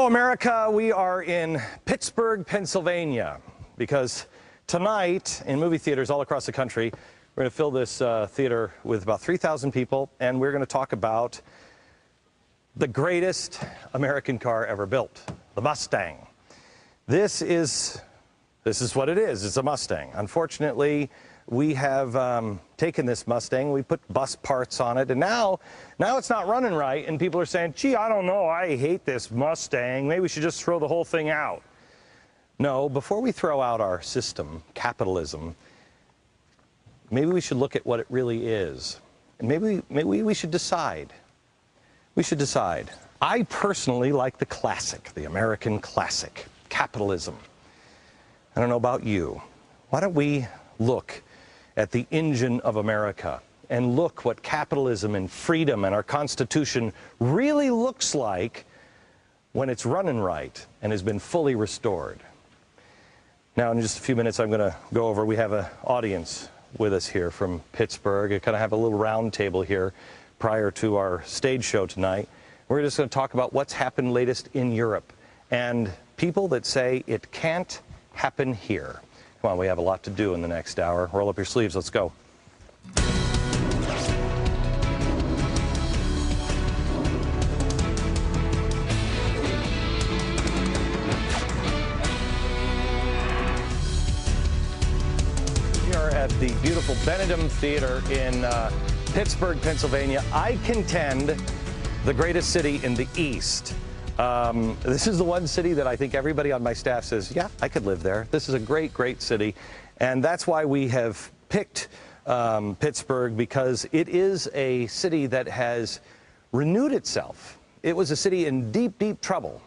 Hello, America. We are in Pittsburg, Pennsylvania, because tonight in movie theaters all across the country, we're going to fill this theater with about 3,000 people, and we're going to talk about the greatest American car ever built, the Mustang. This is what it is. It's a Mustang. Unfortunately, we have taken this Mustang, we put bus parts on it, and now it's not running right, and people are saying, gee, I don't know, I hate this Mustang, maybe we should just throw the whole thing out. No, before we throw out our system, capitalism, maybe we should look at what it really is, and maybe we should decide. We should decide. I personally like the classic, the American classic, capitalism. I don't know about you. Why don't we look at the engine of America and look what capitalism and freedom and our Constitution really looks like when it's running right and has been fully restored. Now, in just a few minutes, I'm going to go over, we have an audience with us here from Pittsburgh. I kind of have a little round table here prior to our stage show tonight. We're just going to talk about what's happened latest in Europe and people that say it can't happen here. Come on, we have a lot to do in the next hour. Roll up your sleeves, let's go. We are at the beautiful Benedum Theater in Pittsburgh, Pennsylvania. I contend the greatest city in the East. This is the one city that I think everybody on my staff says, yeah, I could live there. This is a great, great city. And that's why we have picked Pittsburgh, because it is a city that has renewed itself. It was a city in deep, deep trouble.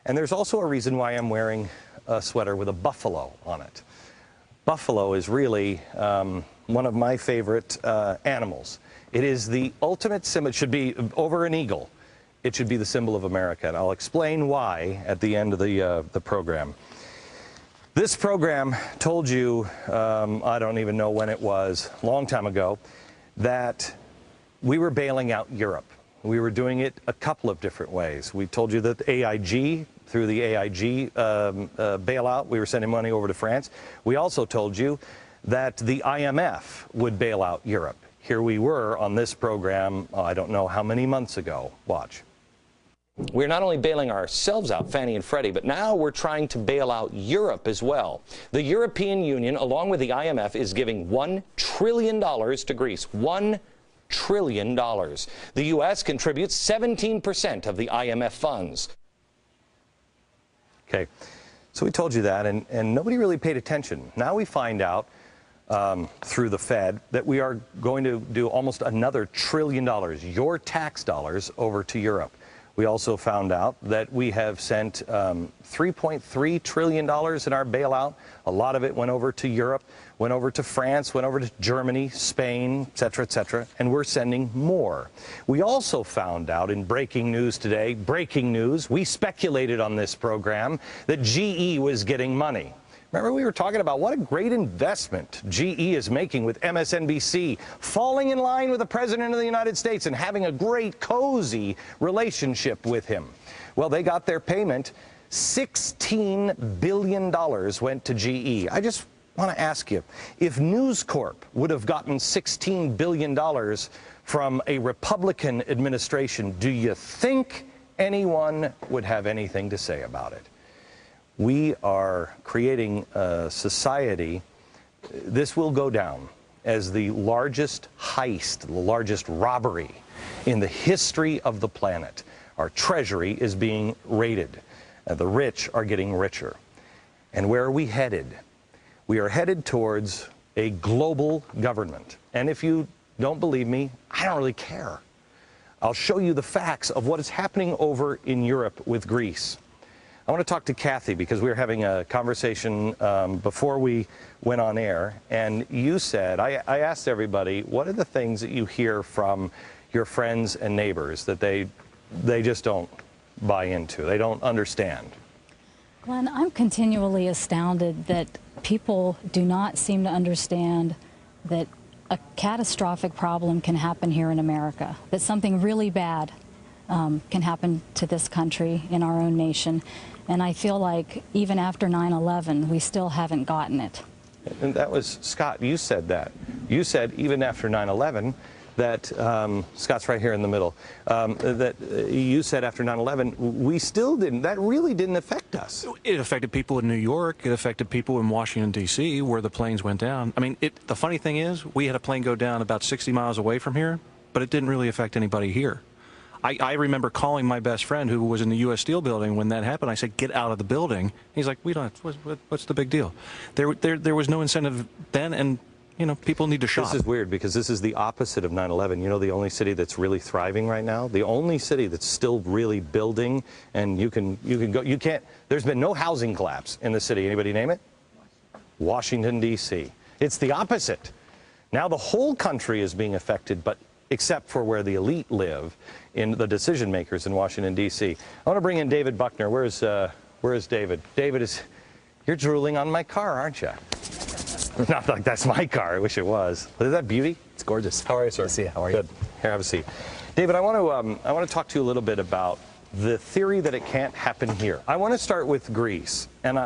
And there's also a reason why I'm wearing a sweater with a buffalo on it. Buffalo is really one of my favorite animals. It is the ultimate symbol. It should be over an eagle. It should be the symbol of America, and I'll explain why at the end of the program. This program told you, I don't even know when it was, a long time ago, that we were bailing out Europe. We were doing it a couple of different ways. We told you that AIG, through the AIG bailout, we were sending money over to France. We also told you that the IMF would bail out Europe. Here we were on this program, I don't know how many months ago. Watch. We're not only bailing ourselves out, Fannie and Freddie, but now we're trying to bail out Europe as well. The European Union, along with the IMF, is giving $1 trillion to Greece. $1 trillion. The U.S. contributes 17% of the IMF funds. Okay, so we told you that, and nobody really paid attention. Now we find out through the Fed that we are going to do almost another $1 trillion, your tax dollars, over to Europe. We also found out that we have sent $3.3 trillion in our bailout. A lot of it went over to Europe, went over to France, went over to Germany, Spain, et cetera, and we're sending more. We also found out in breaking news today, breaking news, we speculated on this program that GE was getting money. Remember, we were talking about what a great investment GE is making with MSNBC, falling in line with the President of the United States and having a great, cozy relationship with him. Well, they got their payment. $16 billion went to GE. I just want to ask you, if News Corp would have gotten $16 billion from a Republican administration, do you think anyone would have anything to say about it? We are creating a society. This will go down as the largest heist, the largest robbery in the history of the planet. Our treasury is being raided. The rich are getting richer. And where are we headed? We are headed towards a global government. And if you don't believe me, I don't really care. I'll show you the facts of what is happening over in Europe with Greece. I want to talk to Kathy because we were having a conversation before we went on air, and you said, I asked everybody, what are the things that you hear from your friends and neighbors that they just don't buy into, they don't understand? Glenn, I'm continually astounded that people do not seem to understand that a catastrophic problem can happen here in America, that something really bad can happen to this country in our own nation. And I feel like even after 9/11, we still haven't gotten it. And that was, Scott, you said that. You said even after 9/11 that, Scott's right here in the middle, that you said after 9/11, we still didn't, that really didn't affect us. It affected people in New York. It affected people in Washington, D.C., where the planes went down. I mean, the funny thing is, we had a plane go down about 60 miles away from here, but it didn't really affect anybody here. I remember calling my best friend who was in the U.S. Steel building when that happened. I said, get out of the building. He's like, we don't, what's the big deal? There was no incentive then, and you know, people need to shop. This is weird because this is the opposite of 9/11. You know, the only city that's really thriving right now, the only city that's still really building, and you can go, you can't, there's been no housing collapse in the city. Anybody name it? Washington, D.C. It's the opposite. Now the whole country is being affected, but except for where the elite live, in the decision makers in Washington, D.C. I want to bring in David Buckner. Where is David? David, you're drooling on my car, aren't you? Not like that's my car. I wish it was. Is that beauty? It's gorgeous. How are you, sir? Good to see you. How are you? Good. Here, have a seat. David, I want to talk to you a little bit about the theory that it can't happen here. I want to start with Greece, and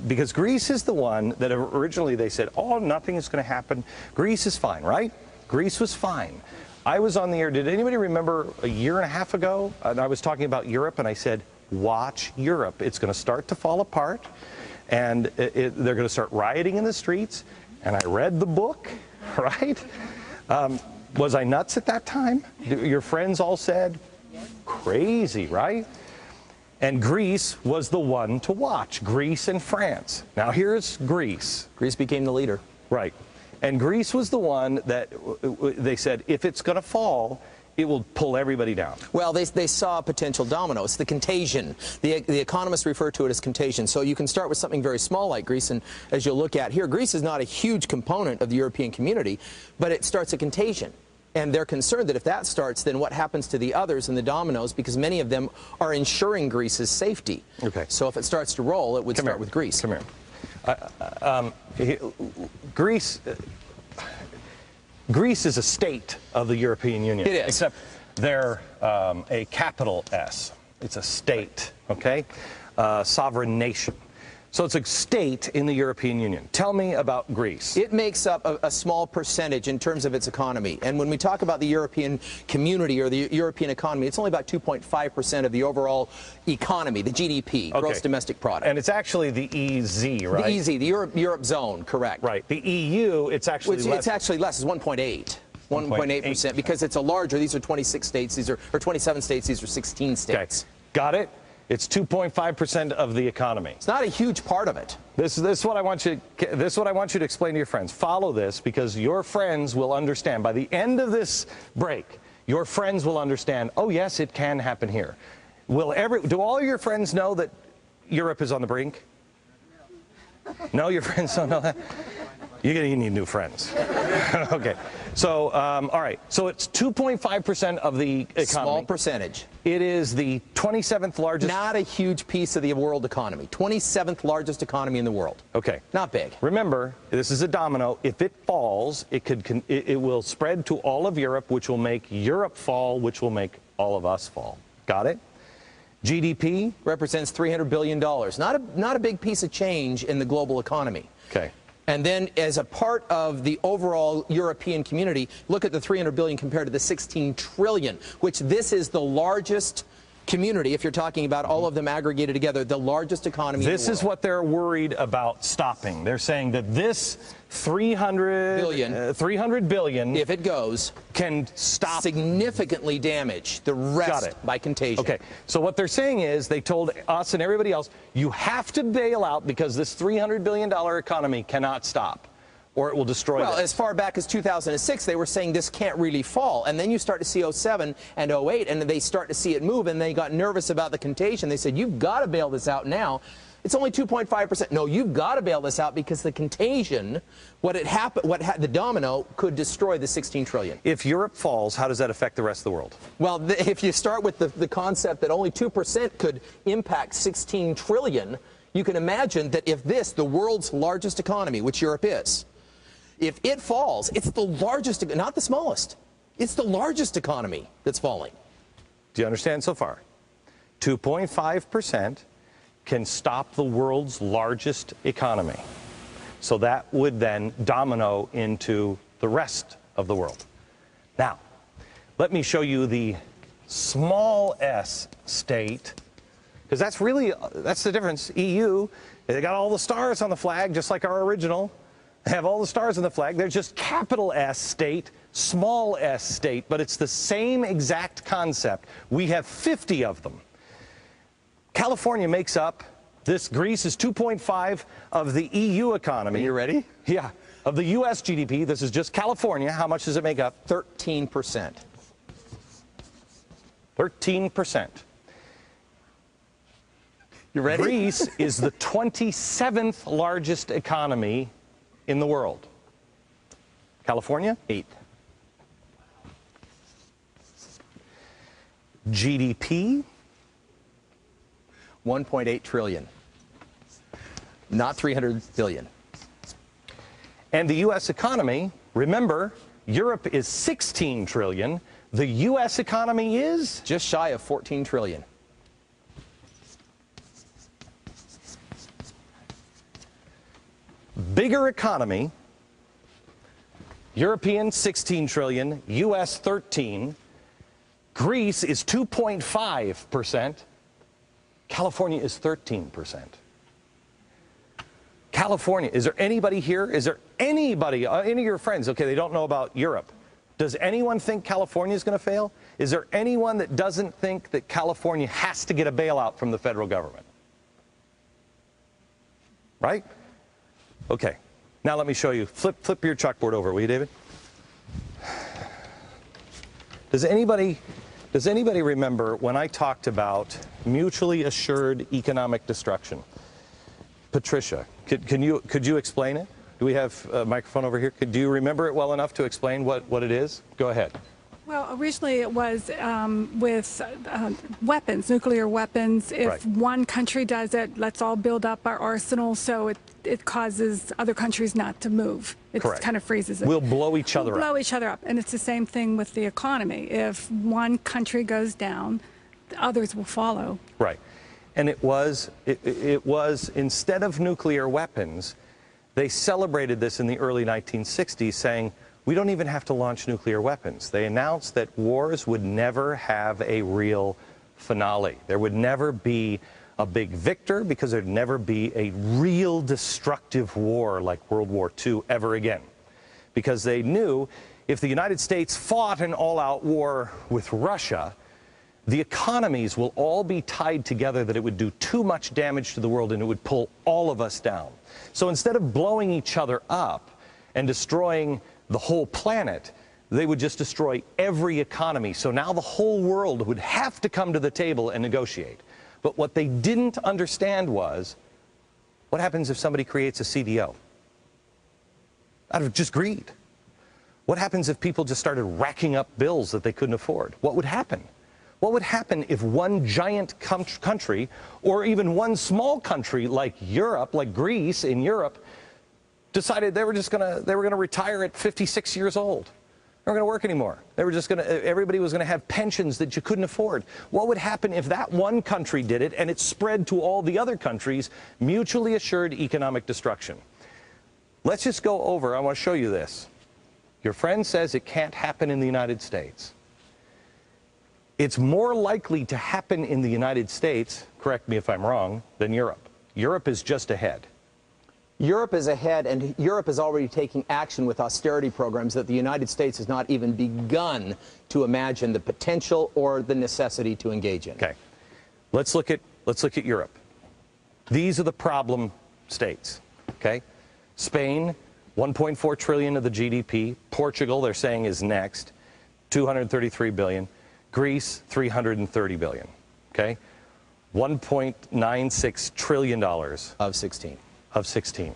because Greece is the one that originally they said, oh, nothing is going to happen. Greece is fine, right? Greece was fine. I was on the air. Did anybody remember a year and a half ago? And I was talking about Europe, and I said, watch Europe. It's going to start to fall apart, and they're going to start rioting in the streets. And I read the book, right? Was I nuts at that time? Your friends all said, crazy, right? And Greece was the one to watch, Greece and France. Now here's Greece. Greece became the leader. Right. And Greece was the one that they said, if it's going to fall, it will pull everybody down. Well, they saw a potential domino. It's the contagion. The economists refer to it as contagion. So you can start with something very small like Greece, and as you'll look at here, Greece is not a huge component of the European community, but it starts a contagion. And they're concerned that if that starts, then what happens to the others and the dominoes, because many of them are ensuring Greece's safety. Okay. So if it starts to roll, it would start with Greece. Come here. Greece is a state of the European Union. It is. Except they're a capital S. It's a state, okay? Sovereign nation. So it's a state in the European Union. Tell me about Greece. It makes up a small percentage in terms of its economy. And when we talk about the European community or the European economy, it's only about 2.5% of the overall economy, the GDP, okay. Gross Domestic Product. And it's actually the EZ, right? The EZ, the Europe zone, correct. Right. The EU, it's actually less. It's actually less. It's 1.8. 1.8%, because it's a larger, these are 26 states, these are, or 27 states, these are 16 states. Okay. Got it? It's 2.5% of the economy. It's not a huge part of it. This is what I want you to explain to your friends. Follow this, because your friends will understand. By the end of this break, your friends will understand, oh yes, it can happen here. Do all your friends know that Europe is on the brink? No, your friends don't know that? You need new friends. Okay. So, all right. So it's 2.5% of the economy. Small percentage. It is the 27th largest. Not a huge piece of the world economy. 27th largest economy in the world. Okay. Not big. Remember, this is a domino. If it falls, it will spread to all of Europe, which will make Europe fall, which will make all of us fall. Got it? GDP represents $300 billion. Not a big piece of change in the global economy. Okay. And then as a part of the overall European community, look at the $300 billion compared to the $16 trillion, which this is the largest community, if you're talking about all of them aggregated together, the largest economy in the world. This is what they're worried about stopping. They're saying that this 300 billion, if it goes, can stop, significantly damage the rest by contagion. Okay, so what they're saying is they told us and everybody else, you have to bail out because this $300 billion economy cannot stop, or it will destroy Well, this. as far back as 2006, they were saying this can't really fall. And then you start to see 07 and 08, and they start to see it move, and they got nervous about the contagion. They said, you've got to bail this out now. It's only 2.5%. No, you've got to bail this out because the contagion, the domino, could destroy the $16 trillion. If Europe falls, how does that affect the rest of the world? Well, if you start with the concept that only 2% could impact $16 trillion, you can imagine that if this, the world's largest economy, which Europe is, if it falls, it's the largest, not the smallest. It's the largest economy that's falling. Do you understand so far? 2.5% can stop the world's largest economy. So that would then domino into the rest of the world. Now, let me show you the small s state, because that's the difference. EU, they got all the stars on the flag, just like our original. They have all the stars on the flag. They're just capital S state, small s state, but it's the same exact concept. We have 50 of them. California makes up, Greece is 2.5 of the EU economy. Are you ready? Yeah. Of the U.S. GDP, this is just California. How much does it make up? 13%. 13%. You ready? Greece is the 27th largest economy in the world. California? 8th. GDP? 1.8 trillion. Not 300 billion. And the U.S. economy, remember, Europe is 16 trillion. The U.S. economy is? Just shy of 14 trillion. Bigger economy, European 16 trillion, U.S. 13. Greece is 2.5%. California is 13%. California, is there anybody here? Is there anybody, any of your friends, okay, they don't know about Europe. Does anyone think California is going to fail? Is there anyone that doesn't think that California has to get a bailout from the federal government? Right? Okay. Now let me show you. Flip your chalkboard over, will you, David? Does anybody remember when I talked about mutually assured economic destruction? Patricia, could you explain it? Do we have a microphone over here? Do you remember it well enough to explain what it is? Go ahead. Well, originally it was with weapons, nuclear weapons. If Right. one country does it, let's all build up our arsenal so it causes other countries not to move. It Correct. kind of freezes it. We'll blow each other We'll up. blow each other up. And it's the same thing with the economy. If one country goes down, the others will follow. Right. And it was instead of nuclear weapons, they celebrated this in the early 1960s, saying, we don't even have to launch nuclear weapons. They announced that wars would never have a real finale. There would never be a big victor because there'd never be a real destructive war like World War II ever again. Because they knew if the United States fought an all-out war with Russia, the economies will all be tied together that it would do too much damage to the world and it would pull all of us down. So instead of blowing each other up and destroying the whole planet, they would just destroy every economy. So now the whole world would have to come to the table and negotiate. But what they didn't understand was, what happens if somebody creates a CDO? Out of just greed. What happens if people just started racking up bills that they couldn't afford? What would happen? What would happen if one giant country, or even one small country like Europe, like Greece in Europe, decided they were gonna retire at 56 years old? They weren't gonna work anymore. Everybody was gonna have pensions that you couldn't afford. What would happen if that one country did it and it spread to all the other countries? Mutually assured economic destruction. Let's just go over, I want to show you this. Your friend says it can't happen in the United States. It's more likely to happen in the United States, correct me if I'm wrong, than Europe. Europe is just ahead. Europe is ahead, and Europe is already taking action with austerity programs that the United States has not even begun to imagine the potential or the necessity to engage in. Okay. Let's look at Europe. These are the problem states, okay? Spain, 1.4 trillion of the GDP. Portugal, they're saying, is next, 233 billion. Greece, 330 billion, okay? $1.96 trillion. Of 16. Of 16.